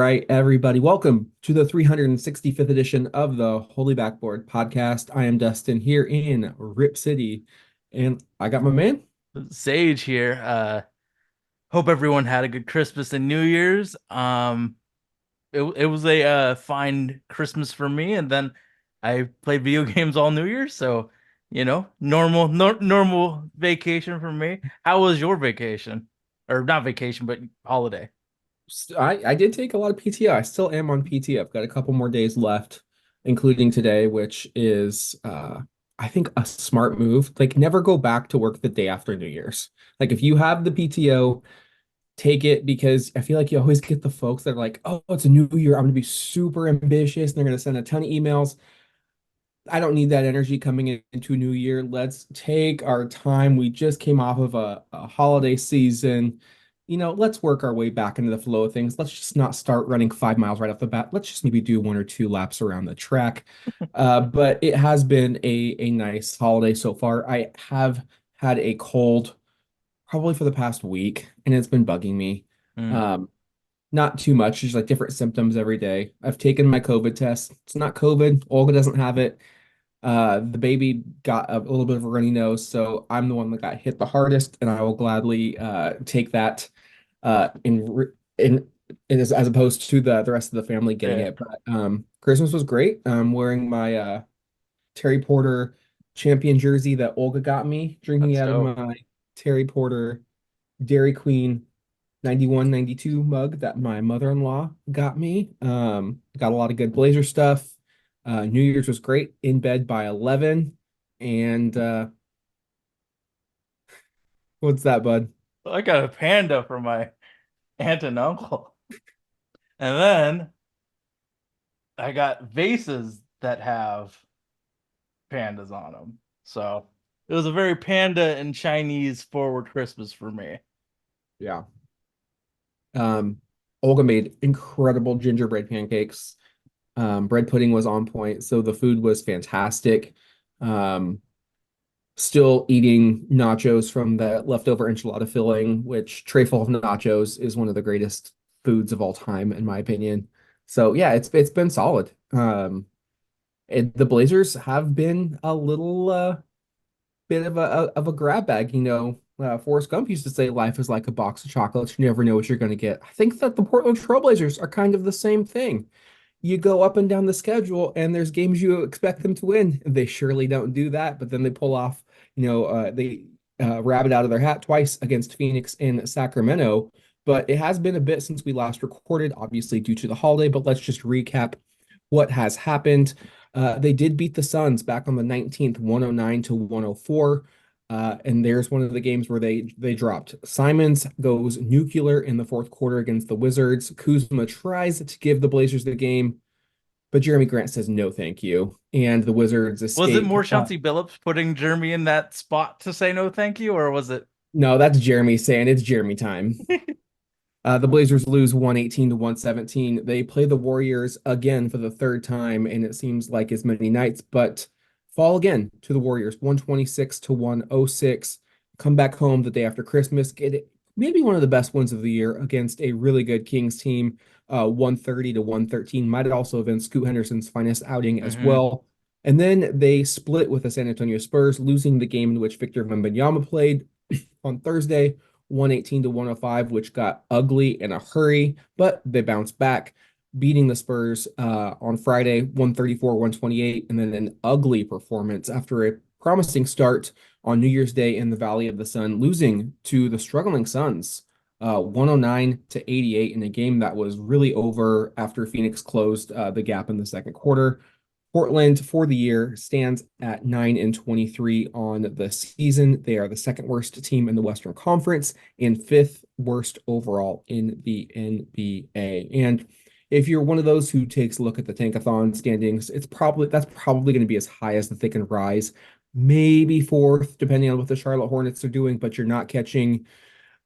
right, everybody. Welcome to the 365th edition of the Holy Backboard podcast. I am Dustin here in Rip City, and I got my man. Sage here. Hope everyone had a good Christmas and New Year's. It was a fine Christmas for me, and then I played video games all New Year's, so normal vacation for me. How was your vacation? Or not vacation, but holiday. I did take a lot of PTO. I still am on PTO. I've got a couple more days left, including today, which is I think a smart move. Like never go back to work the day after New Year's. Like if you have the PTO, take it because I feel like you always get the folks that are like, oh, it's a new year. I'm going to be super ambitious. And they're going to send a ton of emails. I don't need that energy coming into a new year. Let's take our time. We just came off of a holiday season. Let's work our way back into the flow of things. Let's just not start running 5 miles right off the bat. Let's just maybe do one or two laps around the track. But it has been a nice holiday so far. I have had a cold probably for the past week, and it's been bugging me. Mm. Um, Not too much, just like different symptoms every day. I've taken my COVID test. It's not COVID. Olga doesn't have it. The baby got a little bit of a runny nose, so I'm the one that got hit the hardest, and I will gladly take that in as opposed to the rest of the family getting Yeah, it. But Christmas was great. I'm wearing my Terry Porter champion jersey that Olga got me, drinking that's out of dope. my Terry Porter Dairy Queen 91, 92 mug that my mother-in-law got me. Got a lot of good Blazer stuff. New Year's was great, in bed by 11. And what's that, bud? I got a panda for my aunt and uncle. And then I got vases that have pandas on them. So it was a very panda and Chinese forward Christmas for me. Yeah. Um, Olga made incredible gingerbread pancakes. Bread pudding was on point, so the food was fantastic. Um, Still eating nachos from the leftover enchilada filling, which tray full of nachos is one of the greatest foods of all time, in my opinion. So yeah, it's been solid. The Blazers have been a little bit of a grab bag. Forrest Gump used to say life is like a box of chocolates. You never know what you're going to get. I think that the Portland Trailblazers are kind of the same thing. You go up and down the schedule, and there's games you expect them to win. They surely don't do that, but then they pull off, they rabbit out of their hat twice against Phoenix and Sacramento. But it has been a bit since we last recorded, obviously due to the holiday. But let's just recap what has happened. They did beat the Suns back on the 19th, 109 to 104. And there's one of the games where they dropped. Simons goes nuclear in the fourth quarter against the Wizards. Kuzma tries to give the Blazers the game, but Jeremy Grant says no, thank you. And the Wizards Was it escape. more Chauncey Billups putting Jeremy in that spot to say no thank you, or was it No, that's Jeremy saying it's Jeremy time. The Blazers lose 118 to 117. They play the Warriors again for the third time, and it seems like as many nights, but fall again to the Warriors 126 to 106. Come back home the day after Christmas, get it maybe one of the best wins of the year against a really good Kings team, 130 to 113. Might also have been Scoot Henderson's finest outing as hmm well. And then they split with the San Antonio Spurs, losing the game in which Victor Wembanyama played on Thursday, 118 to 105, which got ugly in a hurry, but they bounced back, beating the Spurs on Friday, 134, 128, and then an ugly performance after a promising start on New Year's Day in the Valley of the Sun, losing to the struggling Suns. 109 to 88 in a game that was really over after Phoenix closed the gap in the second quarter. Portland for the year stands at 9-23 on the season. They are the second worst team in the Western Conference and fifth worst overall in the NBA. And if you're one of those who takes a look at the Tankathon standings, that's probably going to be as high as that they can rise. Maybe fourth, depending on what the Charlotte Hornets are doing, but you're not catching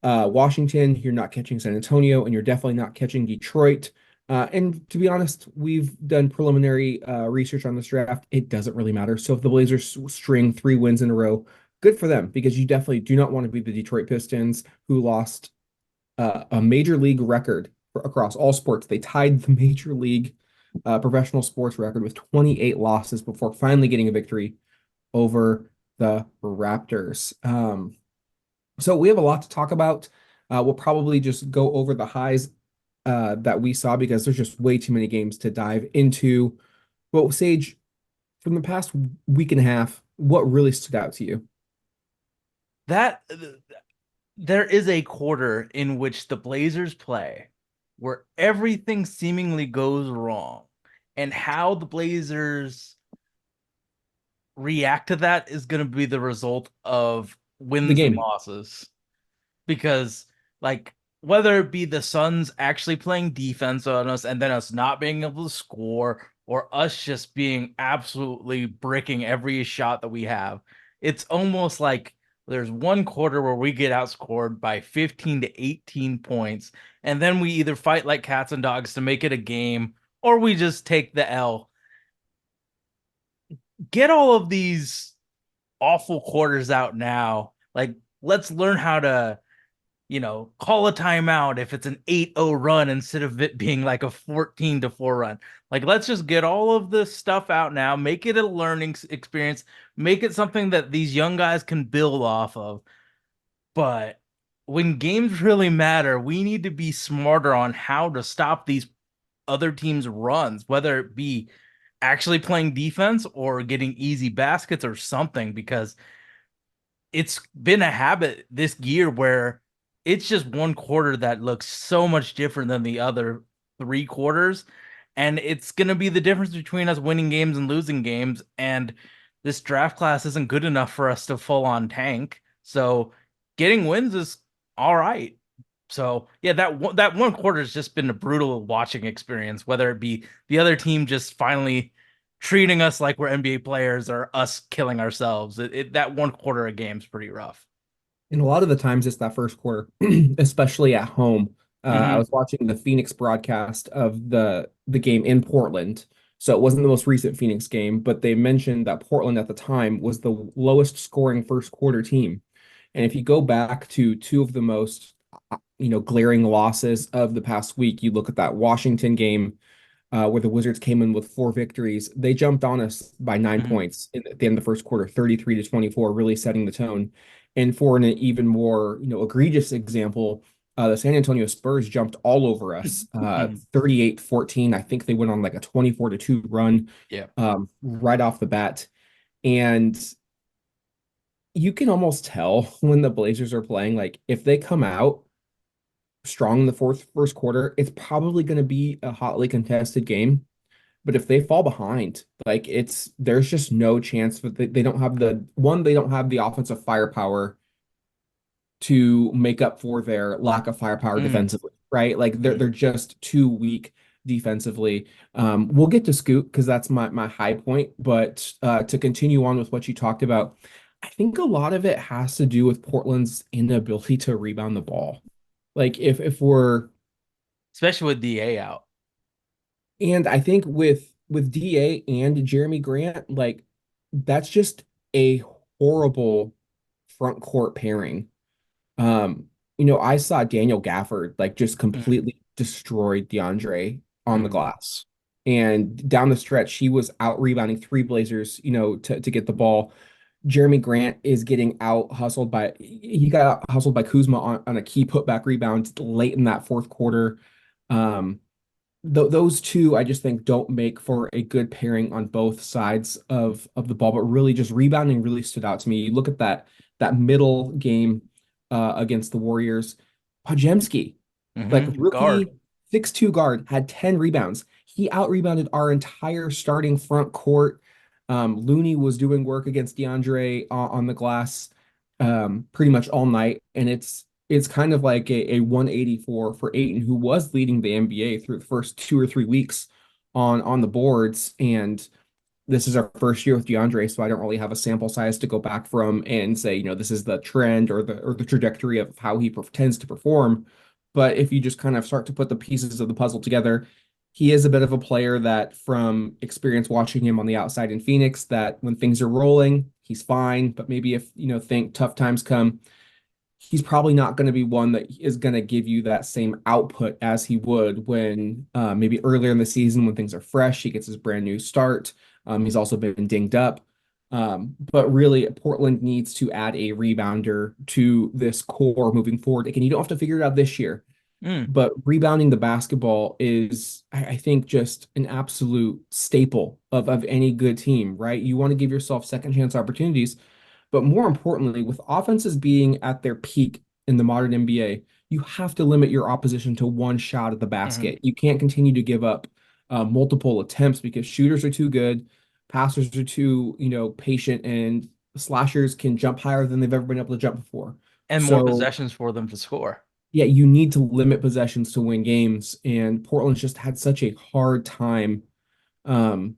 Washington, you're not catching San Antonio, and you're definitely not catching Detroit. And to be honest, we've done preliminary research on this draft. It doesn't really matter. So if the Blazers string 3 wins in a row, good for them because you definitely do not want to be the Detroit Pistons who lost a major league record across all sports. They tied the major league professional sports record with 28 losses before finally getting a victory over the Raptors. So we have a lot to talk about. We'll probably just go over the highs that we saw because there's just way too many games to dive into. Well, Sage, from the past week and a half, what really stood out to you? That there is a quarter in which the Blazers play where everything seemingly goes wrong, and how the Blazers react to that is going to be the result of The wins and game. losses. Because, like, whether it be the Suns actually playing defense on us and then us not being able to score, or us just being absolutely bricking every shot that we have, it's almost like there's one quarter where we get outscored by 15 to 18 points, and then we either fight like cats and dogs to make it a game, or we just take the L. Get all of these awful quarters out now. Like, let's learn how to, call a timeout if it's an 8-0 run instead of it being like a 14-4 run. Like, let's just get all of this stuff out now, make it a learning experience, make it something that these young guys can build off of. But when games really matter, we need to be smarter on how to stop these other teams' runs, whether it be actually playing defense or getting easy baskets or something, because it's been a habit this year where it's just one quarter that looks so much different than the other three quarters. And it's going to be the difference between us winning games and losing games. And this draft class isn't good enough for us to full on tank. So getting wins is all right. So yeah, that one quarter has just been a brutal watching experience, whether it be the other team just finally treating us like we're NBA players or us killing ourselves. That one quarter of game's pretty rough. And a lot of the times it's that first quarter, especially at home. I Mm-hmm. was watching the Phoenix broadcast of the game in Portland. So it wasn't the most recent Phoenix game, but they mentioned that Portland at the time was the lowest scoring first quarter team. And if you go back to two of the most, glaring losses of the past week, you look at that Washington game where the Wizards came in with four victories. They jumped on us by 9 points at the end of the first quarter, 33 to 24, really setting the tone. And for an even more, egregious example, the San Antonio Spurs jumped all over us, Mm-hmm. 38-14. I think they went on like a 24 to 2 run Yeah. right off the bat. And you can almost tell when the Blazers are playing, like if they come out strong in the first quarter, it's probably going to be a hotly contested game. But if they fall behind, like there's just no chance that they don't have they don't have the offensive firepower to make up for their lack of firepower Mm-hmm. defensively, right? Like they're just too weak defensively. We'll get to Scoot because that's my high point, but to continue on with what you talked about, I think a lot of it has to do with Portland's inability to rebound the ball. Like if we're Especially with DA out. And I think with DA and Jeremy Grant, like that's just a horrible front court pairing. Um, I saw Daniel Gafford like just completely destroyed DeAndre on the Mm-hmm. glass. And down the stretch, he was out rebounding three Blazers, to get the ball. Jeremy Grant is getting out hustled by he got out hustled by Kuzma on a key putback rebound late in that fourth quarter. Um, those two I just think don't make for a good pairing on both sides of the ball, but really just rebounding really stood out to me. You look at that middle game against the Warriors, Pajemski, like Mm-hmm. Guard. rookie 6'2" guard, had 10 rebounds. He out rebounded our entire starting front court. Looney was doing work against DeAndre on the glass pretty much all night, and it's kind of like a 180 for Ayton, who was leading the NBA through the first 2 or 3 weeks on the boards. And this is our first year with DeAndre, so I don't really have a sample size to go back from and say, this is the trend or the trajectory of how he tends to perform. But if you just kind of start to put the pieces of the puzzle together, he is a bit of a player that, from experience watching him on the outside in Phoenix, that when things are rolling, he's fine. But maybe if think tough times come, he's probably not going to be one that is going to give you that same output as he would when maybe earlier in the season when things are fresh. He gets his brand new start. He's also been dinged up. But really, Portland needs to add a rebounder to this core moving forward. Again, you don't have to figure it out this year, Mm. but rebounding the basketball is, I think, just an absolute staple of any good team, right? You want to give yourself second chance opportunities, but more importantly, with offenses being at their peak in the modern NBA, you have to limit your opposition to one shot at the Hmm. basket. You can't continue to give up multiple attempts because shooters are too good, passers are too, patient, and slashers can jump higher than they've ever been able to jump before. And more So, possessions for them to score. yeah, you need to limit possessions to win games, and Portland's just had such a hard time um,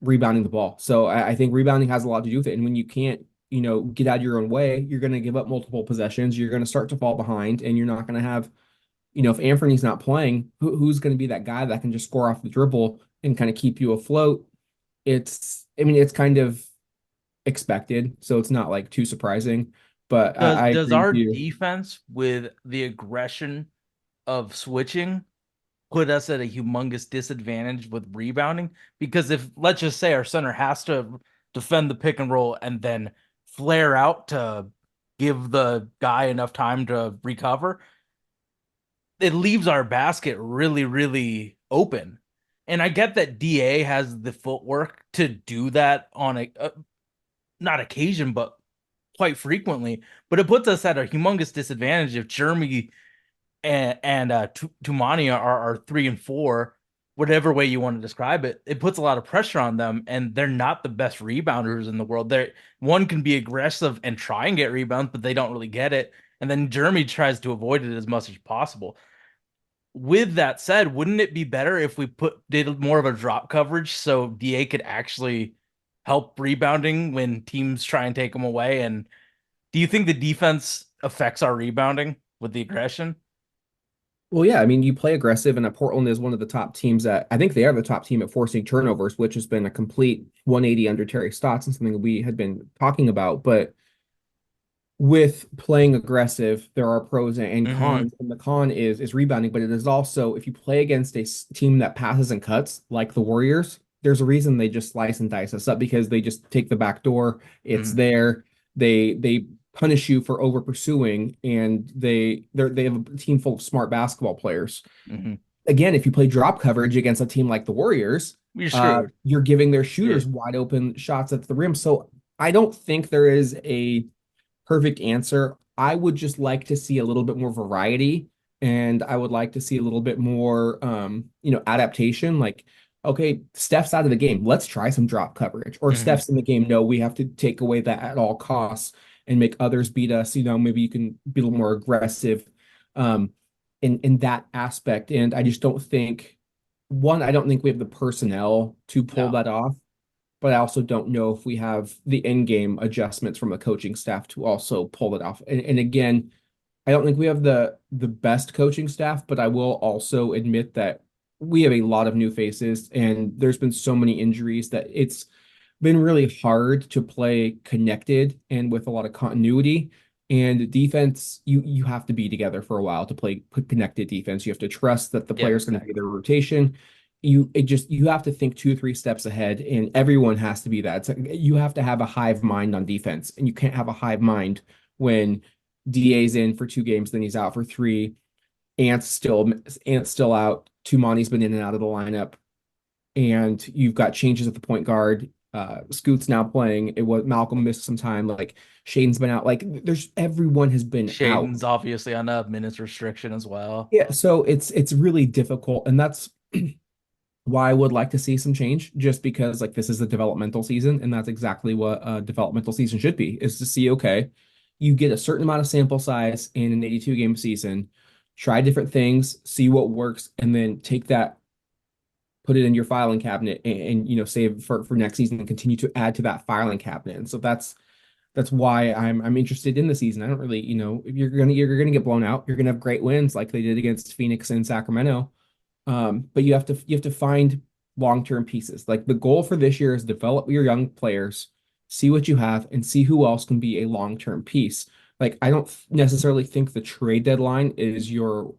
rebounding the ball. So I think rebounding has a lot to do with it. And when you can't, get out of your own way, you're going to give up multiple possessions. You're going to start to fall behind, and you're not going to have, if Anthony's not playing, who's going to be that guy that can just score off the dribble and kind of keep you afloat? I mean, it's kind of expected, so it's not like too surprising. But Does I does agree with our you. defense with the aggression of switching put us at a humongous disadvantage with rebounding? Because if let's just say our center has to defend the pick and roll and then flare out to give the guy enough time to recover, it leaves our basket really, really open. And I get that DA has the footwork to do that on a not occasion, but quite frequently. But it puts us at a humongous disadvantage if Jeremy and Tumani are 3 and 4, whatever way you want to describe it. It puts a lot of pressure on them, and they're not the best rebounders in the world. They one can be aggressive and try and get rebounds, but they don't really get it. And then Jeremy tries to avoid it as much as possible. With that said, wouldn't it be better if we did more of a drop coverage so DA could actually help rebounding when teams try and take them away? And do you think the defense affects our rebounding with the aggression? Well, yeah, I mean, you play aggressive, and Portland is one of the top teams that I think they are the top team at forcing turnovers, which has been a complete 180 under Terry Stotts and something that we had been talking about. But with playing aggressive, there are pros and Mm-hmm. cons, and the con is rebounding, but it is also if you play against a team that passes and cuts like the Warriors, there's a reason they just slice and dice us up because they just take the back door. It's Mm-hmm. there. They punish you for over pursuing, and they have a team full of smart basketball players. Mm-hmm. Again, if you play drop coverage against a team like the Warriors, We're screwed. you're giving their Yeah. shooters wide open shots at the rim. So I don't think there is a perfect answer. I would just like to see a little bit more variety, and I would like to see a little bit more adaptation. Like, okay, Steph's out of the game. Let's try some drop coverage. Or Mm-hmm. Steph's in the game. No, we have to take away that at all costs and make others beat us. Maybe you can be a little more aggressive in that aspect. And I just don't think I don't think we have the personnel to pull No. that off, but I also don't know if we have the in-game adjustments from a coaching staff to also pull it off. And again, I don't think we have the best coaching staff, but I will also admit that we have a lot of new faces, and there's been so many injuries that it's been really hard to play connected and with a lot of continuity. And defense, you have to be together for a while to play connected defense. You have to trust that the Yeah, player's going to be exactly. their rotation. You have to think 2 or 3 steps ahead, and everyone has to be that. It's like you have to have a hive mind on defense, and you can't have a hive mind when DA's in for 2 games, then he's out for three. Ant's still out. Tumani's been in and out of the lineup, and you've got changes at the point guard. Scoot's now playing. It was Malcolm missed some time. Like Shaden's been out. Like there's everyone has been out. Shaden's obviously on a minutes restriction as well. Yeah, so it's really difficult, and that's why I would like to see some change, just because like this is a developmental season, and that's exactly what a developmental season should be, is to see, okay, you get a certain amount of sample size in an 82 game season, try different things, see what works, and then take that, put it in your filing cabinet and save for next season and continue to add to that filing cabinet. And so that's why I'm interested in the season. I don't really, if you're gonna get blown out, you're gonna have great wins like they did against Phoenix and Sacramento. But you have to find long-term pieces. Like the goal for this year is develop your young players, see what you have, and see who else can be a long-term piece. Like I don't necessarily think the trade deadline is your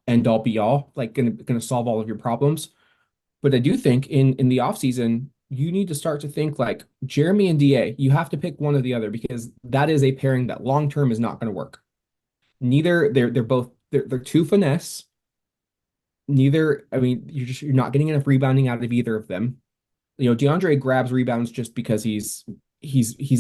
end all be all, like gonna solve all of your problems. But I do think in the offseason, you need to start to think like Jeremy and DA. You have to pick one or the other because that is a pairing that long term is not going to work. Neither they're both they're too finesse. Neither, I mean, you're not getting enough rebounding out of either of them. You know, DeAndre grabs rebounds just because he's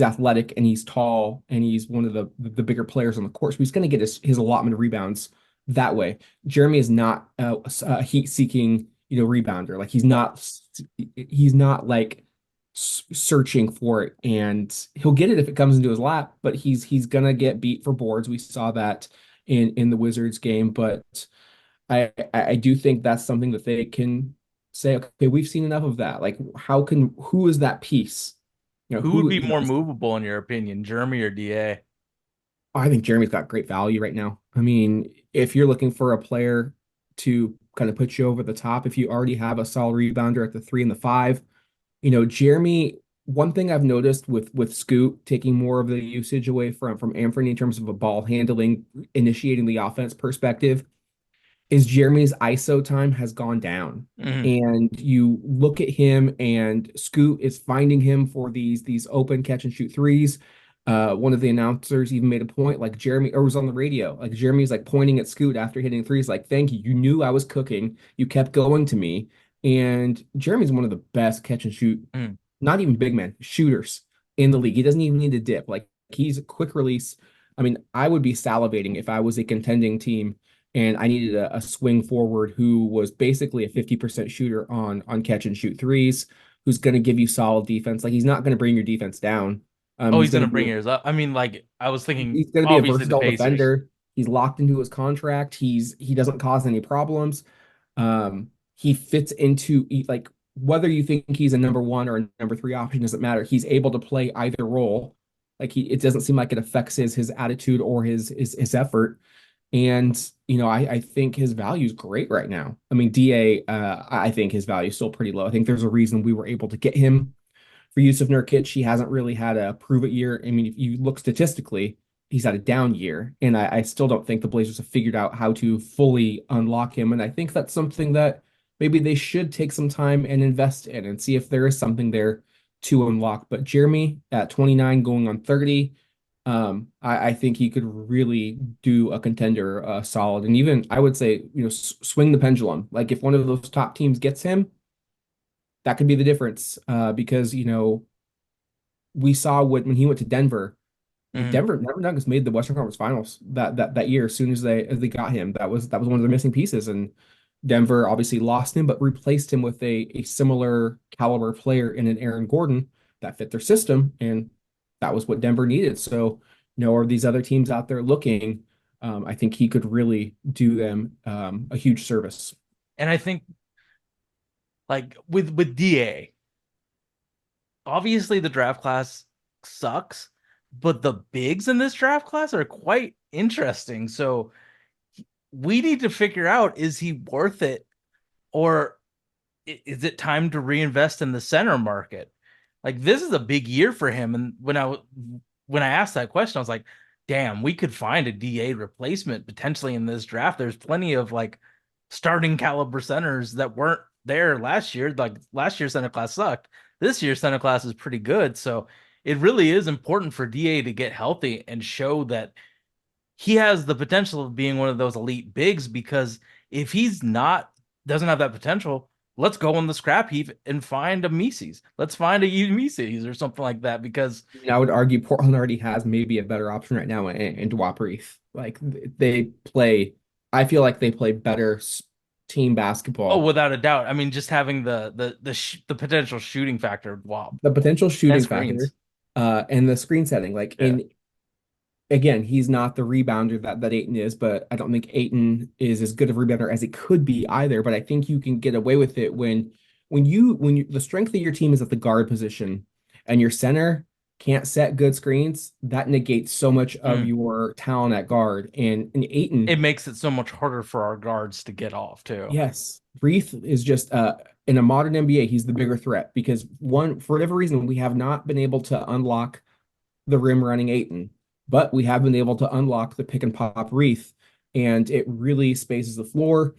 athletic and he's tall and he's one of the bigger players on the court. So he's going to get his allotment of rebounds that way. Jeremy is not a heat-seeking, rebounder. Like he's not like searching for it, and he'll get it if it comes into his lap. But he's gonna get beat for boards. We saw that in the Wizards game, but I do think that's something that they can say, okay, we've seen enough of that. Like, who is that piece? Who would Who, be more movable in your opinion, Jeremy or Da? I think Jeremy's got great value right now. I mean, if you're looking for a player to kind of put you over the top, if you already have a solid rebounder at the 3 and the 5, Jeremy, one thing I've noticed with Scoot taking more of the usage away from Anthony in terms of a ball handling, initiating the offense perspective, is Jeremy's ISO time has gone down. Mm-hmm. And you look at him, and Scoot is finding him for these open catch and shoot threes. One of the announcers even made a point, like Jeremy, or was on the radio, like Jeremy's like pointing at Scoot after hitting threes, like, thank you. You knew I was cooking. You kept going to me. And Jeremy's one of the best catch and shoot, Mm-hmm. not even big man, shooters in the league. He doesn't even need to dip. Like he's a quick release. I mean, I would be salivating if I was a contending team and I needed a swing forward who was basically a 50% shooter on catch and shoot threes, who's going to give you solid defense. Like he's not going to bring your defense down. Oh, He's he's going gonna to be bring yours up. I mean, like I was thinking, he's going to be a obviously the versatile Pacers. defender. He's locked into his contract. He doesn't cause any problems. He fits into like whether you think he's a number one or a number three option doesn't matter. He's able to play either role. Like it doesn't seem like it affects his attitude or his effort. And I think his value is great right now. I mean, DA, I think his value is still pretty low. I think there's a reason we were able to get him for Yusuf Nurkic. He hasn't really had a prove it year. I mean, if you look statistically, he's had a down year, and I still don't think the Blazers have figured out how to fully unlock him. And I think that's something that maybe they should take some time and invest in and see if there is something there to unlock. But Jeremy at 29 going on 30, I think he could really do a contender solid. And even I would say, swing the pendulum. Like if one of those top teams gets him, that could be the difference. Because, we saw when he went to Denver, Mm-hmm. Denver Nuggets made the Western Conference Finals that year as soon as they got him. That was one of the missing pieces. And Denver obviously lost him, but replaced him with a similar caliber player in an Aaron Gordon that fit their system, and that was what Denver needed. So, are these other teams out there looking? I think he could really do them a huge service. And I think like with Da, obviously the draft class sucks, but the bigs in this draft class are quite interesting. So we need to figure out, is he worth it, or is it time to reinvest in the center market? Like this is a big year for him. And when I asked that question, I was like, damn, we could find a DA replacement potentially in this draft. There's plenty of like starting caliber centers that weren't there last year. Like last year's center class sucked. This year's center class is pretty good. So it really is important for DA to get healthy and show that he has the potential of being one of those elite bigs, because if he's not, doesn't have that potential, let's go on the scrap heap and find a Mises. Let's find a Mises or something like that, because I would argue Portland already has maybe a better option right now in Dwight. Like they play, I feel like they play better team oh, basketball. without a doubt. I mean, just having the potential shooting factor, wow, The potential and shooting factor, screens. and the screen setting. Like Yeah. in again, he's not the rebounder that Aiton is, but I don't think Aiton is as good of a rebounder as it could be either. But I think you can get away with it when the strength of your team is at the guard position and your center can't set good screens. That negates so much of Mm. your talent at guard. And It Aiton, makes it so much harder for our guards to get off too. yes, Reith is just in a modern NBA, he's the bigger threat because one for whatever reason we have not been able to unlock the rim running Aiton. but we have been able to unlock the pick and pop wreath, and it really spaces the floor.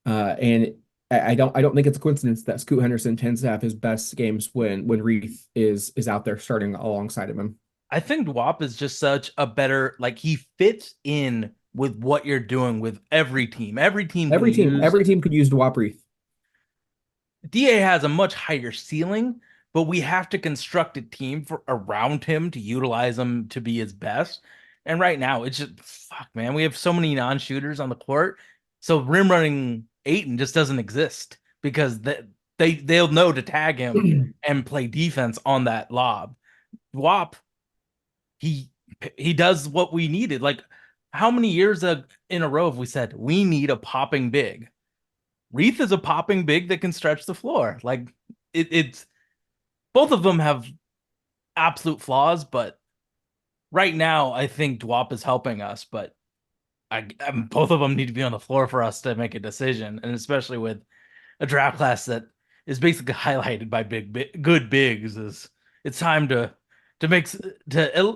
And I don't think it's a coincidence that Scoot Henderson tends to have his best games when Wreath is out there starting alongside of him. I think Dwop is just such a better, like, he fits in with what you're doing with every team. Every team can use. Every team could use Dwap Wreath. DA has a much higher ceiling, but we have to construct a team for around him to utilize him to be his best. And right now, it's just fuck, man. We have so many non-shooters on the court, so rim running Aiton just doesn't exist because they'll know to tag him and play defense on that lob. Wop, he he does what we needed. Like, how many years in a row have we said we need a popping big? Reith is a popping big that can stretch the floor. Like, it's both of them have absolute flaws, but right now I think Dwop is helping us. But both of them need to be on the floor for us to make a decision, and especially with a draft class that is basically highlighted by good bigs. Is it's time to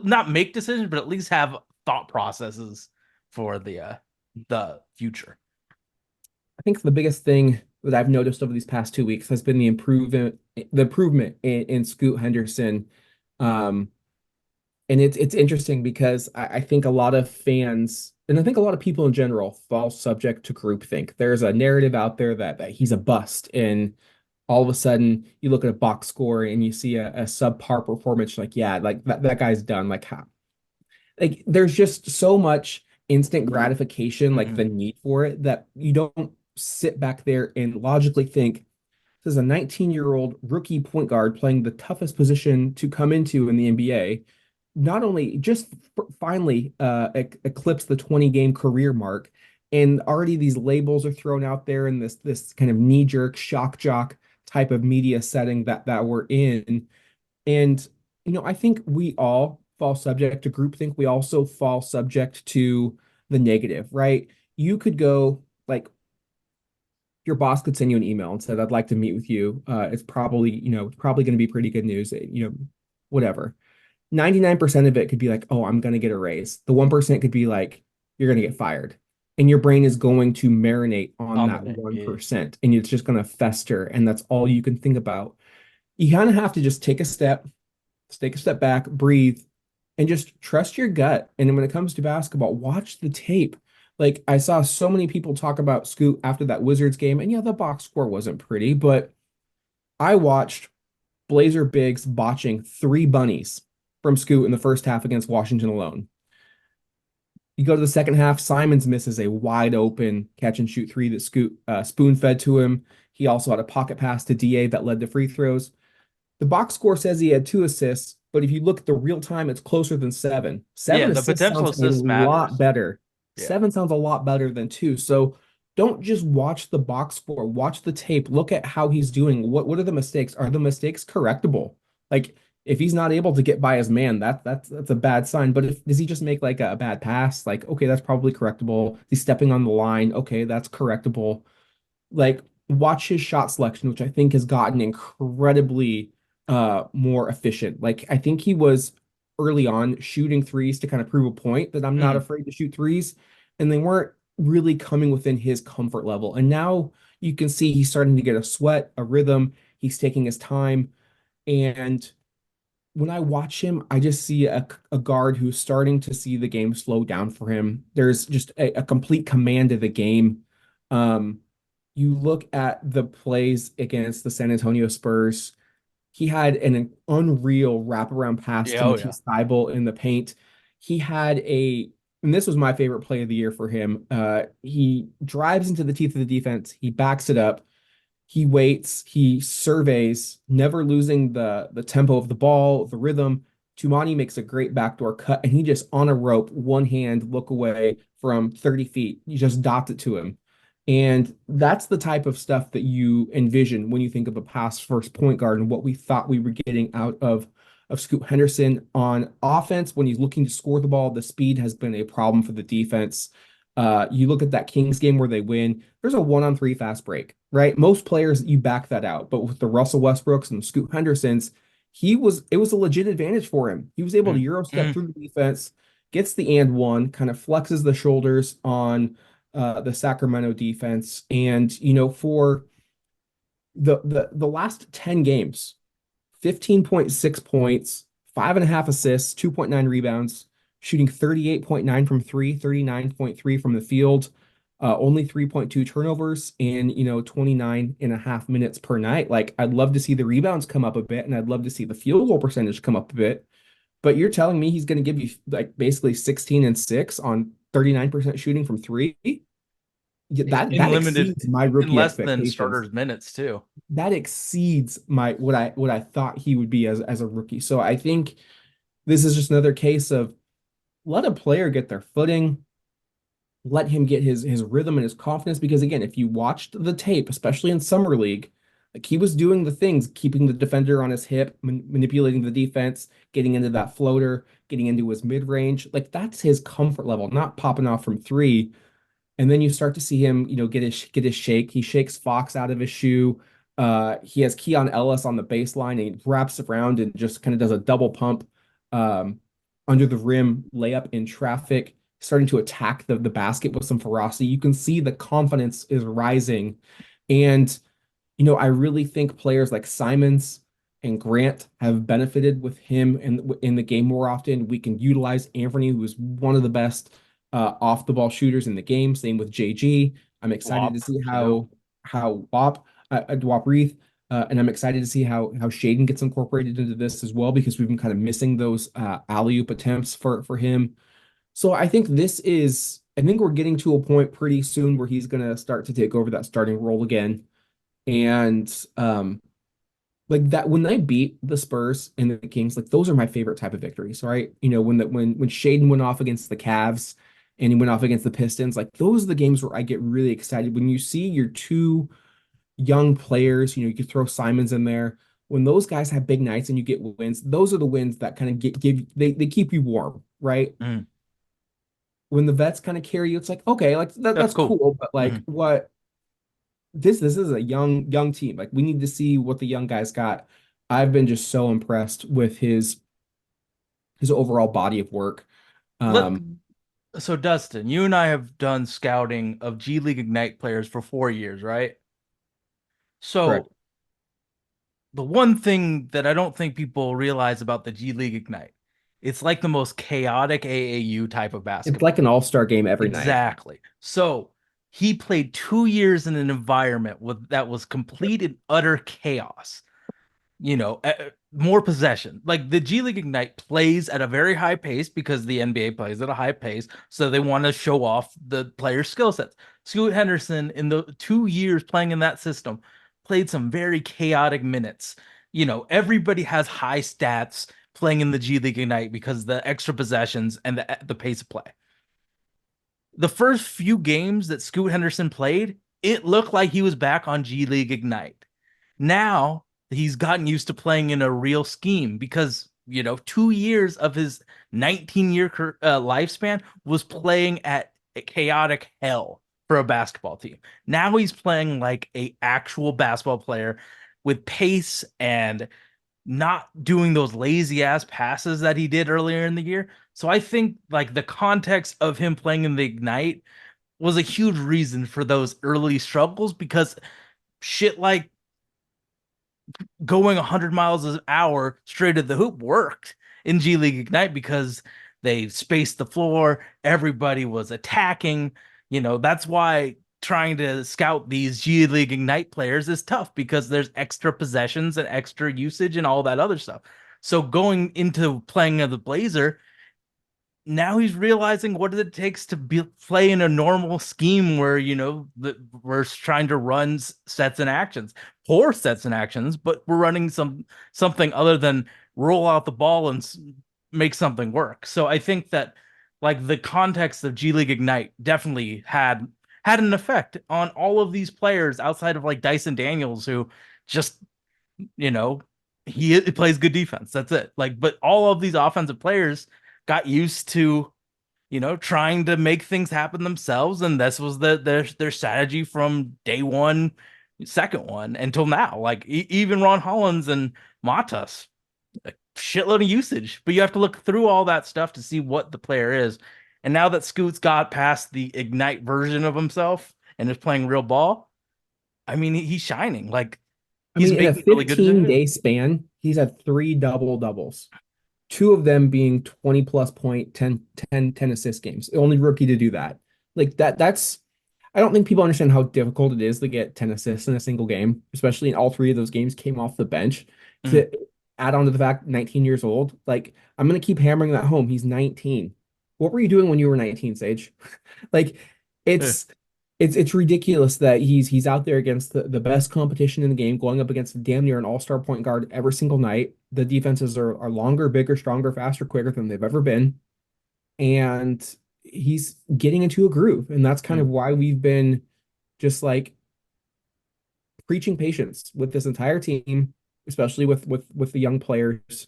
not make decisions, but at least have thought processes for the future. I think the biggest thing that I've noticed over these past 2 weeks has been the improvement in Scoot Henderson. Um, and it's interesting because I think a lot of fans and I think a lot of people in general fall subject to groupthink. There's a narrative out there that he's a bust, and all of a sudden you look at a box score and you see a subpar performance, like, yeah, like that guy's done. Like, how, like, there's just so much instant gratification, like Mhm. the need for it, that you don't sit back there and logically think this is a 19-year-old rookie point guard playing the toughest position to come into in the NBA. Not only just finally eclipse the 20 game career mark, and already these labels are thrown out there in this kind of knee jerk shock jock type of media setting that we're in. And I think we all fall subject to groupthink. We also fall subject to the negative, right? You could go, like, your boss could send you an email and said, "I'd like to meet with you." It's probably going to be pretty good news, whatever. 99% of it could be like, "Oh, I'm going to get a raise." The 1% could be like, "You're going to get fired." And your brain is going to marinate on On the that name, yeah. 1%, and it's just going to fester, and that's all you can think about. You kind of have to just take a step back, breathe, and just trust your gut. And when it comes to basketball, watch the tape. Like, I saw so many people talk about Scoot after that Wizards game, and yeah, the box score wasn't pretty, but I watched Blazer Biggs botching three bunnies from Scoot in the first half against Washington alone. You go to the second half, Simons misses a wide open catch and shoot three that Scoot spoon fed to him. He also had a pocket pass to DA that led to free throws. The box score says he had two assists, but if you look at the real time, it's closer than seven. Yeah, Seven the assists potential sounds a assist lot matters. better. Yeah. Seven sounds a lot better than two. So don't just watch the box score, watch the tape, look at how he's doing. What are the mistakes? Are the mistakes correctable? Like, if he's not able to get by his man, that's a bad sign. But if does he just make like a bad pass? Like, okay, that's probably correctable. He's stepping on the line. Okay, that's correctable. Like, watch his shot selection, which I think has gotten incredibly more efficient. Like, I think he was early on shooting threes to kind of prove a point that I'm not Mhm. afraid to shoot threes, and they weren't really coming within his comfort level. And now you can see he's starting to get a sweat, a rhythm. He's taking his time, and when I watch him, I just see a guard who's starting to see the game slow down for him. There's just a complete command of the game. Um, you look at the plays against the San Antonio Spurs. He had an unreal wraparound pass Yeah, to oh yeah. Matisse Thybulle in the paint. He had and this was my favorite play of the year for him. He drives into the teeth of the defense. He backs it up. He waits, he surveys, never losing the tempo of the ball, the rhythm. Tumani makes a great backdoor cut, and he just on a rope, one hand look away from 30 feet. He just dots it to him. And that's the type of stuff that you envision when you think of a pass first point guard, and what we thought we were getting out of Scoot Henderson on offense. When he's looking to score the ball, the speed has been a problem for the defense. You look at that Kings game where they win, there's a 1-on-3 fast break, right? Most players, you back that out. But with the Russell Westbrooks and the Scoot Hendersons, it was a legit advantage for him. He was able to Mm. Euro step Mm. through the defense, gets the and one, kind of flexes the shoulders on the Sacramento defense. And, for the last 10 games, 15.6 points, 5.5 assists, 2.9 rebounds, shooting 38.9 from three, 39.3 from the field, only 3.2 turnovers in, 29 and a half minutes per night. Like, I'd love to see the rebounds come up a bit, and I'd love to see the field goal percentage come up a bit. But you're telling me he's going to give you like basically 16 and 6 on 39% shooting from three? Yeah, that In limited, exceeds my in rookie less than expectations. starters minutes too. That exceeds my what I thought he would be as a rookie. So I think this is just another case of let a player get their footing, let him get his rhythm and his confidence. Because again, if you watched the tape, especially in summer league, like he was doing the things, keeping the defender on his hip, manipulating the defense, getting into that floater, getting into his mid range. Like that's his comfort level, not popping off from three. And then you start to see him, get his shake. He shakes Fox out of his shoe. He has Keon Ellis on the baseline and he wraps around and just kind of does a double pump um, under the rim layup in traffic, starting to attack the basket with some ferocity. You can see the confidence is rising. And I really think players like Simons and Grant have benefited with him in the game more often. We can utilize Anthony, who is one of the best off the ball shooters in the game. Same with JG. I'm excited to Flop see too. how Wap Reith, and I'm excited to see how Shaden gets incorporated into this as well because we've been kind of missing those alley-oop attempts for him. So I think we're getting to a point pretty soon where he's going to start to take over that starting role again. And like that when they beat the Spurs and the Kings, like those are my favorite type of victories, right? When Shaden went off against the Cavs and he went off against the Pistons, like those are the games where I get really excited. When you see your two young players, you could throw Simons in there. When those guys have big nights and you get wins, those are the wins that kind of they keep you warm, right? Mm. When the vets kind of carry you, it's like, okay, like That's that's cool. cool, but like Mm. what this is a young team. Like we need to see what the young guys got. I've been just so impressed with his overall body of work. Let Um, So Dustin, you and I have done scouting of G League Ignite players for 4 years, right? correct. So the one thing that I don't think people realize about the G League Ignite, it's like the most chaotic AAU type of It's like basketball. an all-star game every night. Exactly. So he played 2 years in an environment that was complete and utter chaos. More possession. Like the G League Ignite plays at a very high pace because the NBA plays at a high pace. So they want to show off the player's skill sets. Scoot Henderson, in the 2 years playing in that system, played some very chaotic minutes. Everybody has high stats playing in the G League Ignite because the extra possessions and the pace of play. The first few games that Scoot Henderson played, it looked like he was back on G League Ignite. Now he's gotten used to playing in a real scheme because 2 years of his 19-year lifespan was playing at a chaotic hell for a basketball team. Now he's playing like a actual basketball player with pace and not doing those lazy ass passes that he did earlier in the year. So I think like the context of him playing in the Ignite was a huge reason for those early struggles because shit like going 100 miles an hour straight at the hoop worked in G League Ignite because they spaced the floor, everybody was attacking. That's why trying to scout these G League Ignite players is tough because there's extra possessions and extra usage and all that other stuff. So going into playing as a Blazer, now he's realizing what it takes to play in a normal scheme where we're trying to run sets and actions, poor sets and actions, but we're running something other than roll out the ball and make something work. So I think that like the context of G League Ignite definitely had an effect on all of these players outside of like Dyson Daniels, who just you know he plays good defense. That's it. Like, but all of these offensive players got used to trying to make things happen themselves, and this was their strategy from day one, second one until now. Like even Ron Hollins and Matas. shitload of usage, but you have to look through all that stuff to see what the player is. And now that Scoot's got past the Ignite version of himself and is playing real ball, I mean, he's shining. Like I he's mean, in a making really good decisions. 15-day span, he's had three double doubles, two of them being 20 plus point, 10 assist games. The only rookie to do that. Like that's I don't think people understand how difficult it is to get 10 assists in a single game, especially in all three of those games came off the bench. Mm. To add on to the fact 19 years old, like I'm gonna keep hammering that home. He's 19. What were you doing when you were 19, Sage? Like Eh. it's it's ridiculous that he's out there against the best competition in the game, going up against damn near an all-star point guard every single night. The defenses are longer, bigger, stronger, faster, quicker than they've ever been. And he's getting into a groove. And that's kind Mm. of why we've been just like preaching patience with this entire team, especially with the young players.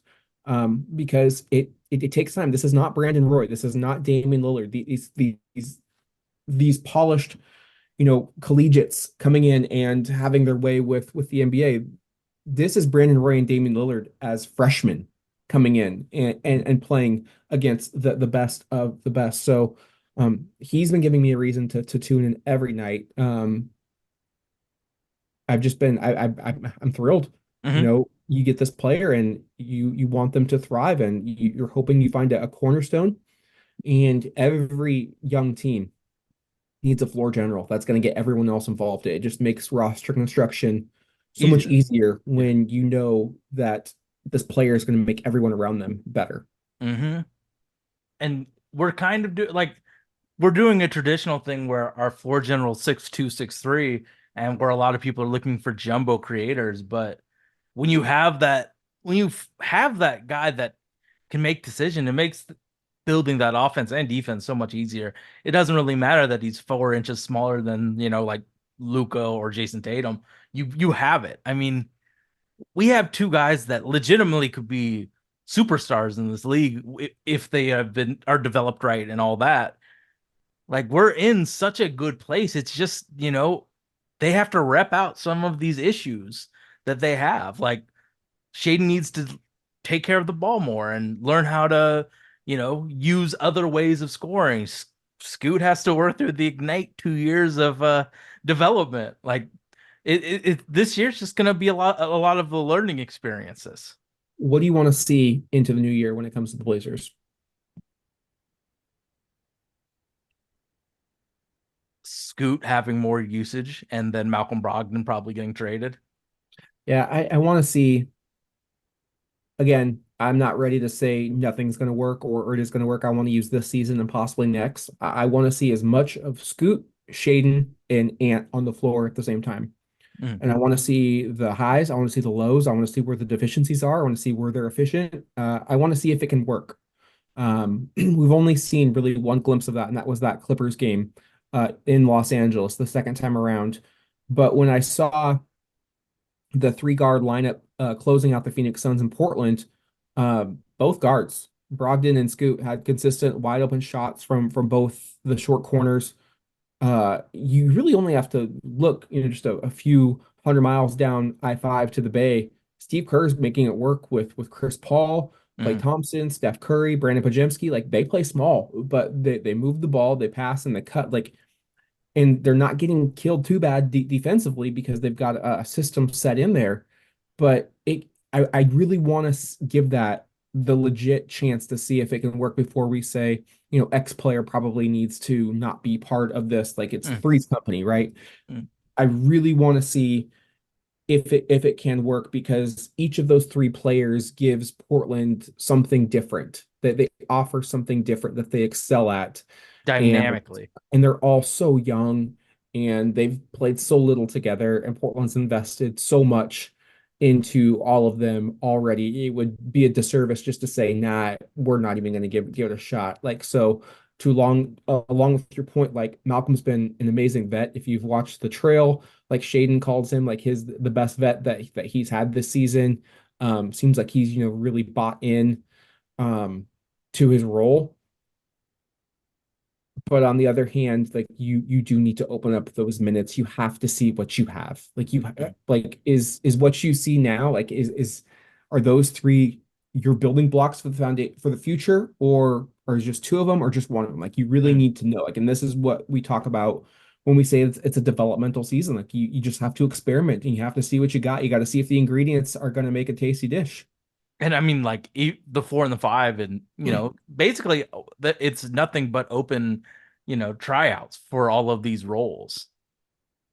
Because it takes time. This is not Brandon Roy. This is not Damian Lillard. These polished, collegiates coming in and having their way with the NBA. This is Brandon Roy and Damian Lillard as freshmen coming in and playing against the best of the best. So he's been giving me a reason to tune in every night. I've just been I'm thrilled. Hmm. You get this player and you want them to thrive, and you're hoping you find a cornerstone. And every young team needs a floor general that's going to get everyone else involved. It just makes roster construction so much Easier. easier Yeah. when you know that this player is going to make everyone around them better. Hmm. And we're kind of we're doing a traditional thing where our floor general 6'2", 6'3", and where a lot of people are looking for jumbo creators. But when you have that, when you have that guy that can make decision, it makes building that offense and defense so much easier. It doesn't really matter that he's 4 inches smaller than, like Luca or Jason Tatum. You have it. I mean, we have two guys that legitimately could be superstars in this league if they have been are developed right and all that. Like we're in such a good place. It's just, they have to rep out some of these issues that they have. Like Shaden needs to take care of the ball more and learn how to, use other ways of scoring. Scoot has to work through the Ignite 2 years of development. Like this year's just gonna be a lot of the learning experiences. What do you want to see into the new year when it comes to the Blazers? Scoot having more usage and then Malcolm Brogdon probably getting traded. Yeah, I want to see again. I'm not ready to say nothing's going to work or it is going to work. I want to use this season and possibly next. I want to see as much of Scoot, Shaden, and Ant on the floor at the same time. Mm. And I want to see the highs. I want to see the lows. I want to see where the deficiencies are. I want to see where they're efficient. I want to see if it can work. We've only seen really one glimpse of that, and that was that Clippers game in Los Angeles the second time around. But when I saw the three guard lineup closing out the Phoenix Suns in Portland, uh, both guards, Brogdon and Scoot, had consistent wide open shots from both the short corners. You really only have to look, just a few hundred miles down I-5 to the Bay. Steve Kerr's making it work with Chris Paul, Klay Mm. Thompson, Steph Curry, Brandon Pajemski. Like they play small, but they move the ball, they pass and they cut. Like, and they're not getting killed too bad defensively because they've got a system set in there. But I really want to give that the legit chance to see if it can work before we say, X player probably needs to not be part of this. Like it's Mm. Three's company, right? Mm. I really want to see if it can work because each of those three players gives Portland something different, that they offer something different that they excel at. And Dynamically. they're all so young and they've played so little together and Portland's invested so much into all of them already. It would be a disservice just to say, nah, we're not even going to give it a shot. Like so too long along with your point, like Malcolm's been an amazing vet. If you've watched the trail, like Shaden calls him like the best vet that he's had this season. Seems like he's really bought in um to his role. But on the other hand, like you do need to open up those minutes. You have to see what you have. Like Mm. like is what you see now, like is are those three your building blocks for the foundation for the future, or is just two of them, or just one of them. Like you really Mm. need to know. Like, and this is what we talk about when we say it's a developmental season. Like you just have to experiment and you have to see what you got. You got to see if the ingredients are going to make a tasty dish. And I mean, like the 4 and the 5, and basically it's nothing but open, tryouts for all of these roles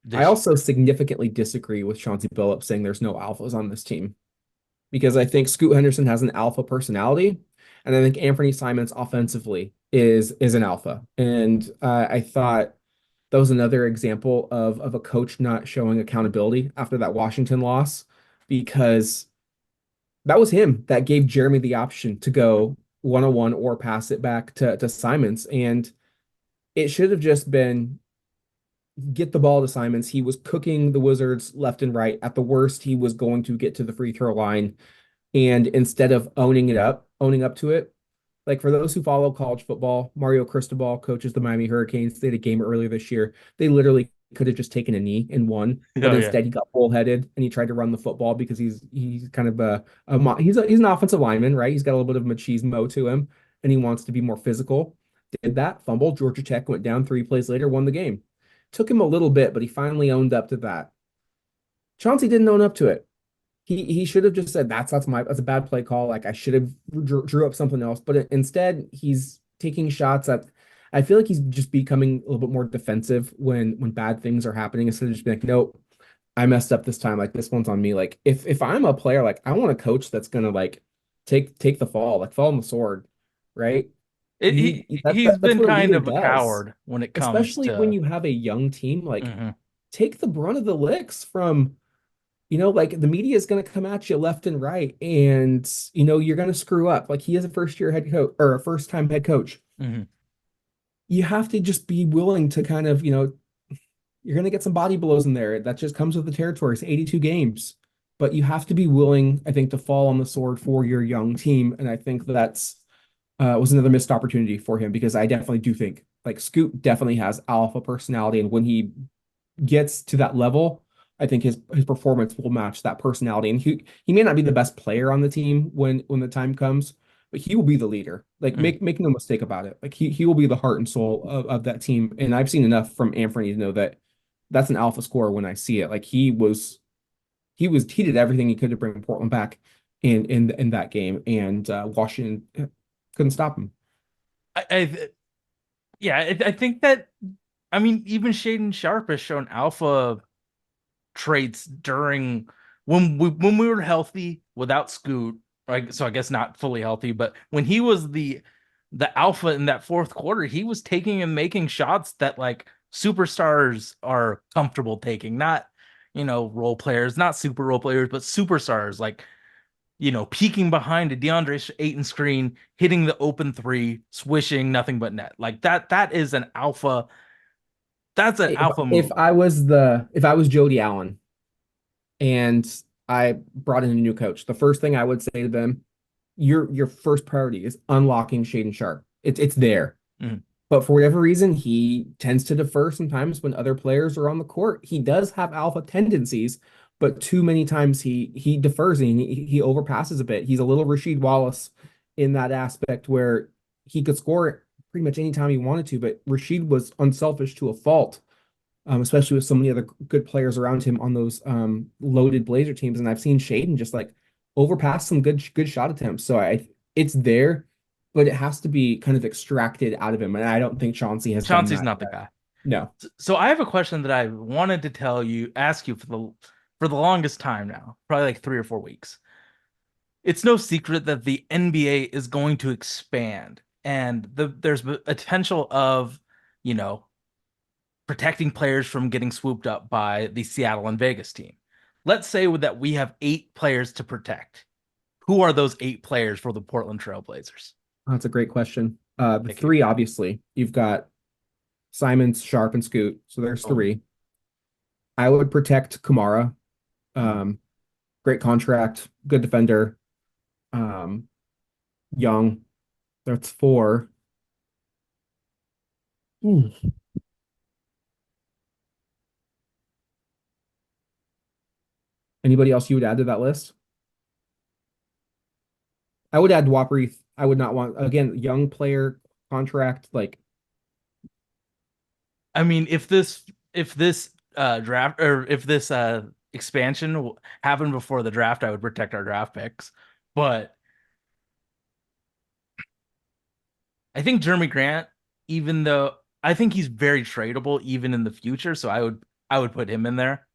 I this also year. significantly disagree with Chauncey Billups saying there's no alphas on this team because I think Scoot Henderson has an alpha personality, and I think Anthony Simons offensively is an alpha. And I thought that was another example of a coach not showing accountability after that Washington loss, because that was him that gave Jeremy the option to go 1-on-1 or pass it back to Simons. And it should have just been get the ball to Simons. He was cooking the Wizards left and right. At the worst, he was going to get to the free throw line. And instead of owning up to it, like for those who follow college football, Mario Cristobal coaches the Miami Hurricanes. They had a game earlier this year. They literally could have just taken a knee and won, but Oh yeah. instead he got bullheaded and he tried to run the football because he's kind of he's an offensive lineman, right? He's got a little bit of machismo to him, and he wants to be more physical. Did that, fumble. Georgia Tech went down 3 plays later, won the game. Took him a little bit, but he finally owned up to that. Chauncey didn't own up to it. He should have just said that's a bad play call. Like I should have drew up something else. But instead, he's taking shots at. I feel like he's just becoming a little bit more defensive when bad things are happening instead of just being like, nope, I messed up this time. Like this one's on me. Like if I'm a player, like I want a coach that's gonna like take the fall, like fall on the sword, right? It, You he need he's that's been what a kind leader of a does, coward when it comes especially when to. you have a young team. Like Mhm. take the brunt of the licks from like the media is going to come at you left and right, and you're going to screw up. Like he is a first year head coach or a first time head coach. Mhm. You have to just be willing to kind of, you're going to get some body blows in there. That just comes with the territory. It's 82 games, but you have to be willing, I think, to fall on the sword for your young team. And I think that's was another missed opportunity for him because I definitely do think like Scoot definitely has alpha personality, and when he gets to that level, I think his performance will match that personality. And he may not be the best player on the team when the time comes, but he will be the leader. Like Mhm. make no mistake about it. Like he will be the heart and soul of that team. And I've seen enough from Anthony to know that that's an alpha scorer when I see it. Like he did everything he could to bring Portland back in that game, and Washington couldn't stop him. I yeah, I think that, I mean, even Shaden Sharp has shown alpha traits during when we were healthy without Scoot. Like, so I guess not fully healthy, but when he was the alpha in that fourth quarter, he was taking and making shots that like superstars are comfortable taking, not role players, not super role players, but superstars like peeking behind a DeAndre Ayton screen, hitting the open three, swishing nothing but net. Like that is an alpha. That's an If alpha if move. I was the if I was Jody Allen and I brought in a new coach, the first thing I would say to them, your first priority is unlocking Shaden Sharp. It's there. Mhm. But for whatever reason, he tends to defer sometimes when other players are on the court. He does have alpha tendencies, but too many times he defers and he overpasses a bit. He's a little Rasheed Wallace in that aspect where he could score pretty much anytime he wanted to, but Rasheed was unselfish to a fault, especially with so many other good players around him on those loaded Blazer teams. And I've seen Shaden just like overpass some good shot attempts. So it's there, but it has to be kind of extracted out of him. And I don't think Chauncey has done Chauncey's that not the yet. guy. No. So I have a question that I wanted to ask you for the longest time now, probably like 3 or 4 weeks. It's no secret that the NBA is going to expand, and there's a potential of, you know, protecting players from getting swooped up by the Seattle and Vegas team. Let's say that we have 8 players to protect. Who are those 8 players for the Portland Trailblazers? That's a great question. The Thank you. three, obviously, you've got Simons, Sharp, and Scoot. So there's Oh, three. I would protect Kamara. Um, Great contract, good defender. Um, Young. That's four. Hmm. Anybody else you would add to that list? I would add Waprieth. I would not want again young player contract like I mean, if this draft or if this expansion happened before the draft, I would protect our draft picks. But I think Jeremy Grant, even though I think he's very tradable even in the future, so I would put him in there.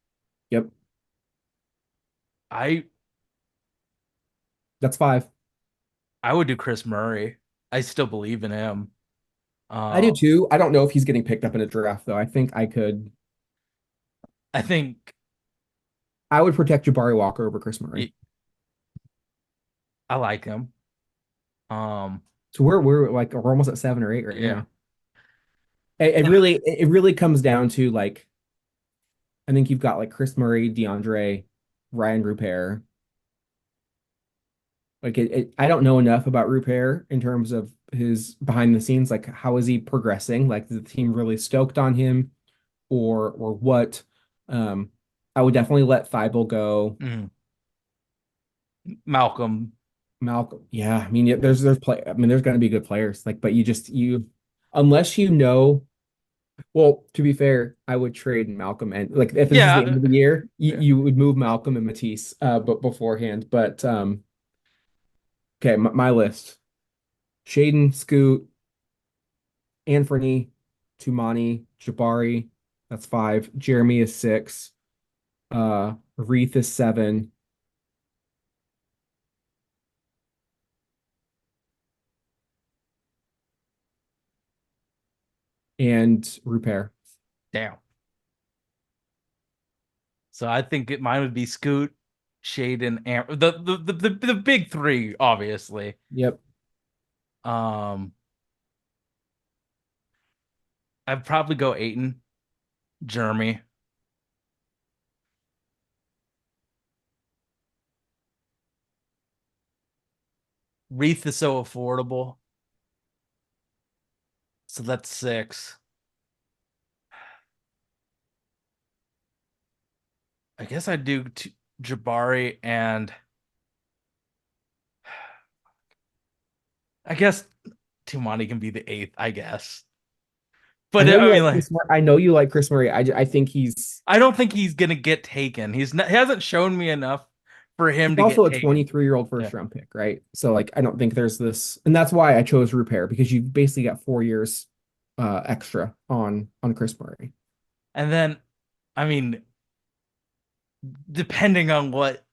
yep, I that's five. I would do Chris Murray. I still believe in him. I do Um, too. I don't know if he's getting picked up in a draft though. I think I could. I think I would protect Jabari Walker over Chris Murray. I like him. Um, So we're like we're almost at 7 or 8 right yeah. now. It really comes down to like I think you've got like Chris Murray, DeAndre, Ryan Rupert. I don't know enough about Rupert in terms of his behind the scenes. Like, how is he progressing? Like, is the team really stoked on him, or what? Um, I would definitely let Thibault go. Mhm. Malcolm. Malcolm, yeah. I mean, yeah, there's play. I mean, there's going to be good players. Like, but unless you know. Well, to be fair, I would trade Malcolm and like if this is the end Yeah. of the year, you, Yeah. you would move Malcolm and Matisse, but beforehand. But okay, my list: Shaden, Scoot, Anthony, Tumani, Jabari. That's five. Jeremy is six. Reith is seven. And Repair. Damn. So I think mine would be Scoot, Shaden, and the big three, obviously. Yep. Um, I'd probably go Aiton, Jeremy. Reith is so affordable, so that's six. I guess I'd do Jabari and I guess Tumani can be the eighth, I guess. I But know you I mean, like like, I know you like Chris Murray. I think I don't think he's gonna get taken. He hasn't shown me enough for he's him to also get a taken. 23-year-old Yeah. first round pick, right? So like I don't think there's this, and that's why I chose Repair because you basically got 4 years extra on Chris Murray. And then, I mean, depending on what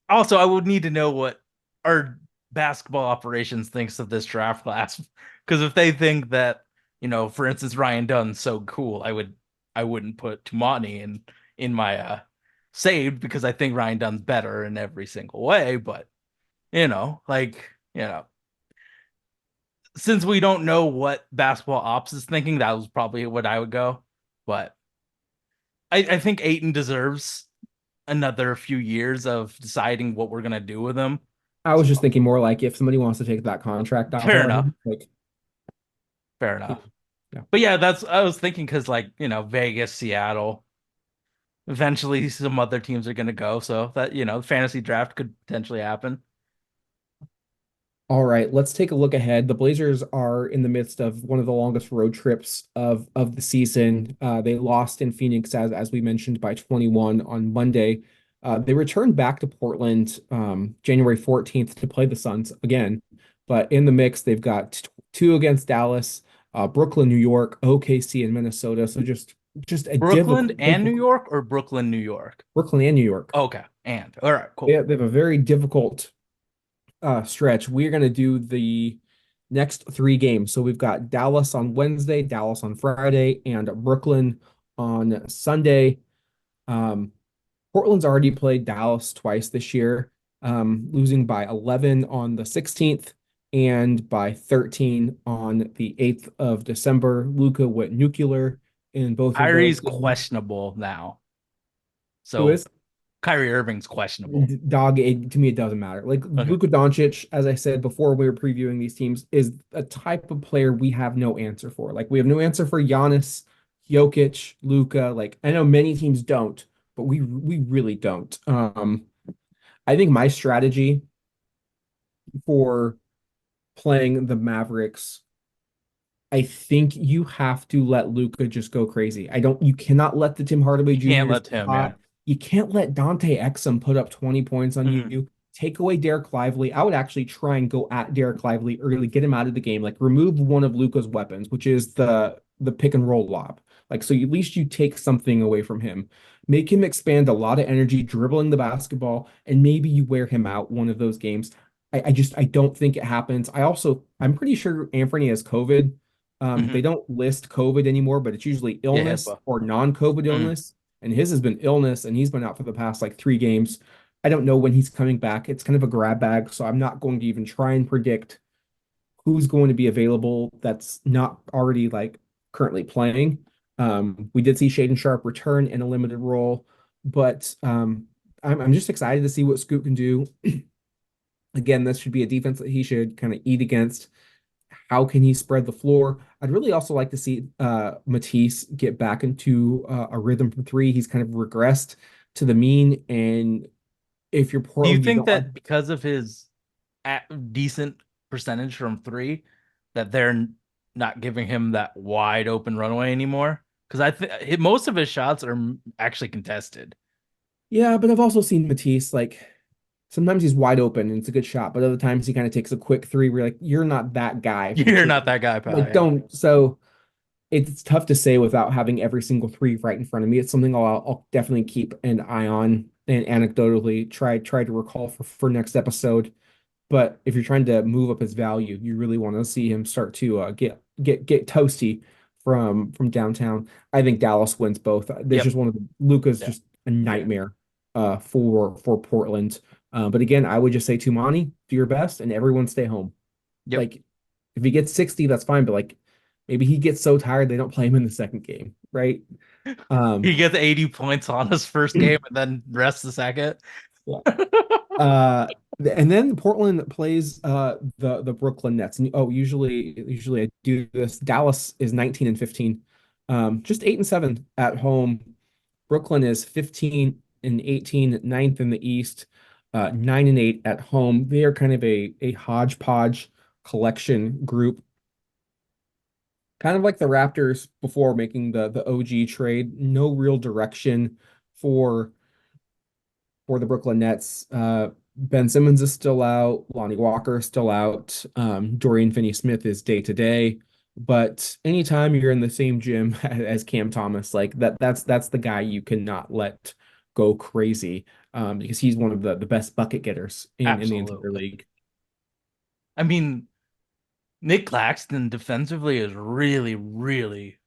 also I would need to know what our basketball operations thinks of this draft class. Because if they think that, for instance, Ryan Dunn's so cool, I wouldn't put Tumani in my saved because I think Ryan Dunn's better in every single way. But like, since we don't know what basketball ops is thinking, that was probably what I would go. But I think Aiton deserves another few years of deciding what we're gonna do with him. I was So just thinking more like if somebody wants to take that contract fair offer on enough. him, like Fair enough. yeah. But yeah, that's I was thinking because like, Vegas, Seattle, eventually some other teams are gonna go. So that, fantasy draft could potentially happen. All right, let's take a look ahead. The Blazers are in the midst of one of the longest road trips of the season. They lost in Phoenix, as we mentioned, by 21 on Monday. They returned back to Portland January 14th to play the Suns again. But in the mix, they've got two against Dallas, Brooklyn, New York, OKC, and Minnesota. So just a Brooklyn and New difficult York or Brooklyn, New York? Brooklyn and New York. Okay. And all right, They cool. have, they have a very difficult stretch. We're going to do the next three games. So we've got Dallas on Wednesday, Dallas on Friday, and Brooklyn on Sunday. Um, Portland's already played Dallas twice this year, losing by 11 on the 16th and by 13 on the 8th of December. Luka went nuclear in both of those Kyrie's games. questionable now. Who So is? Kyrie Irving's questionable. Dog, to me, it doesn't matter. Like Okay. Luka Doncic, as I said before, we were previewing these teams, is a type of player we have no answer for. Like we have no answer for Giannis, Jokic, Luka. Like I know many teams don't, but we really don't. I think my strategy for playing the Mavericks, I think you have to let Luka just go crazy. You cannot let the Tim Hardaway You can't Juniors let get him, yeah. hot. You can't let Dante Exum put up 20 points on Mhm. you. Take away Derek Lively. I would actually try and go at Derek Lively early, get him out of the game. Like remove one of Luka's weapons, which is the pick and roll lob. Like so at least you take something away from him. Make him expand a lot of energy dribbling the basketball, and maybe you wear him out one of those games. I don't think it happens. I'm pretty sure Anthony has COVID. They Mhm. don't list COVID anymore, but it's usually Yeah, illness HIPAA. or non-COVID Mhm. illness. And his has been illness, and he's been out for the past like 3 games. I don't know when he's coming back. It's kind of a grab bag, so I'm not going to even try and predict who's going to be available that's not already like currently playing. We did see Shaden Sharp return in a limited role, but I'm just excited to see what Scoot can do. Again, this should be a defense that he should kind of eat against. How can he spread the floor? I'd really also like to see Matisse get back into a rhythm from three. He's kind of regressed to the mean. And if you're Do you Portland, you think don't like. that because of his decent percentage from three, that they're not giving him that wide open runway anymore? Because I think most of his shots are actually contested. Yeah, but I've also seen Matisse like sometimes he's wide open and it's a good shot, but other times he kind of takes a quick three where you're like, you're not that guy for the You're three. not that guy, pal. Like, Yeah. don't. So it's tough to say without having every single three right in front of me. It's something I'll definitely keep an eye on and anecdotally try to recall for next episode. But if you're trying to move up his value, you really want to see him start to get toasty from downtown. I think Dallas wins both. There's Yep. just one of the Luca's Yeah. just a Yeah. nightmare for Portland. But again, I would just say Tumani, do your best, and everyone stay home. Yep. Like if he gets 60, that's fine. But like maybe he gets so tired they don't play him in the second game, right? He Um, gets 80 points on his first game and then rests the second. yeah. Uh, and then Portland plays the Brooklyn Nets. And usually I do this. Dallas is 19 and 15. Just 8 and 7 at home. Brooklyn is 15 and 18, ninth in the East, 9 and 8 at home. They are kind of a hodgepodge collection group, kind of like the Raptors before making the OG trade. No real direction for the Brooklyn Nets. Ben Simmons is still out. Lonnie Walker is still out. Dorian Finney-Smith is day to day. But anytime you're in the same gym as Cam Thomas, like that's the guy you cannot let go crazy, because he's one of the best bucket getters in the entire Absolutely. league. I mean, Nick Claxton defensively is really, really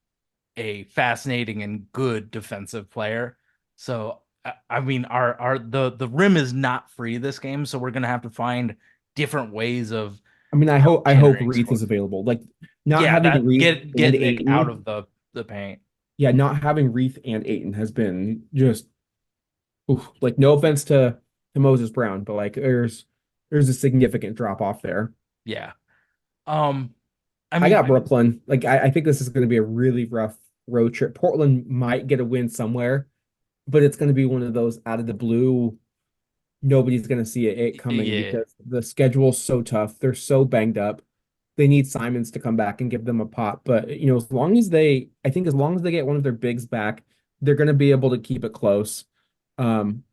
a fascinating and good defensive player. So I mean, our the rim is not free this game, so we're gonna have to find different ways of I mean, I hope generating Reith score. is available. Like not Yeah, having that Reith and get Nick out Aiton, of the paint. yeah, not having Reith and Aiton has been just oof, like no offense to Moses Brown, but like there's a significant drop off there. Yeah. Um, I I mean, got Brooklyn. Like I think this is going to be a really rough road trip. Portland might get a win somewhere, but it's going to be one of those out of the blue. Nobody's going to see it coming yeah, because the schedule's so tough. They're so banged up. They need Simons to come back and give them a pop. But I think as long as they get one of their bigs back, they're going to be able to keep it close. Um,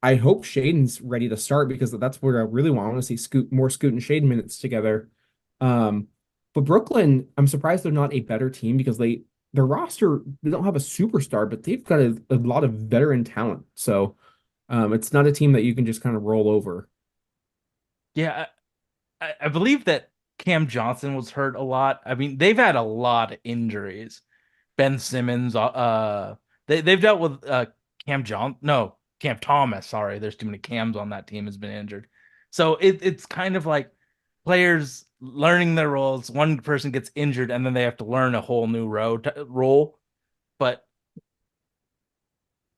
I hope Shaden's ready to start because that's where I really want to see Scoot and Shaden minutes together. Um, but Brooklyn, I'm surprised they're not a better team because their roster, they don't have a superstar, but they've got a lot of veteran talent. So it's not a team that you can just kind of roll over. yeah. I believe that Cam Johnson was hurt a lot. I mean, they've had a lot of injuries. Ben Simmons, they've dealt with Cam Thomas. Sorry, there's too many Cams on that team has been injured. So it's kind of like players learning their roles. One person gets injured, and then they have to learn a whole new role. But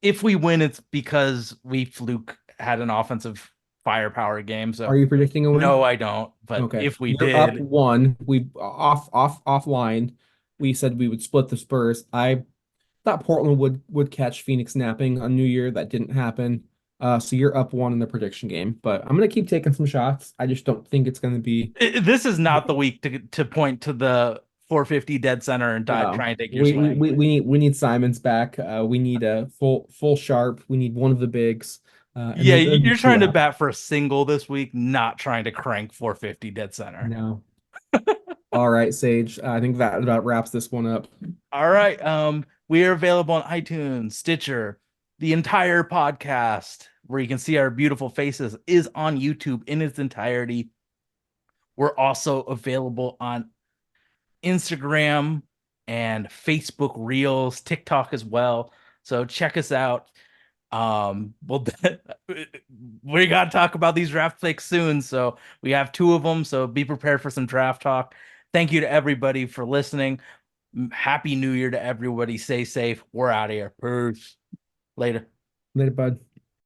if we win, it's because we fluke had an offensive firepower game. Are So you predicting a win? no, I don't. But Okay. if we You're up did, one. We offline. We said we would split the Spurs. I thought Portland would catch Phoenix napping on New Year. That didn't happen. So you're up one in the prediction game, but I'm gonna keep taking some shots. I just don't think it's gonna be. This is not the week to point to the 450 dead center and No, try and take your swing. we need Simons back. We need a full sharp. We need one of the bigs, and Yeah, then you're two trying to out. bat for a single this week, not trying to crank 450 dead center. No. All right, Sage. I think that about wraps this one up. All right. We are available on iTunes, Stitcher, the entire podcast where you can see our beautiful faces is on YouTube in its entirety. We're also available on Instagram and Facebook Reels, TikTok as well. So check us out. Well, we got to talk about these draft picks soon. So we have two of them. So be prepared for some draft talk. Thank you to everybody for listening. Happy New Year to everybody. Stay safe. We're out of here. Peace. Later. Later, bud.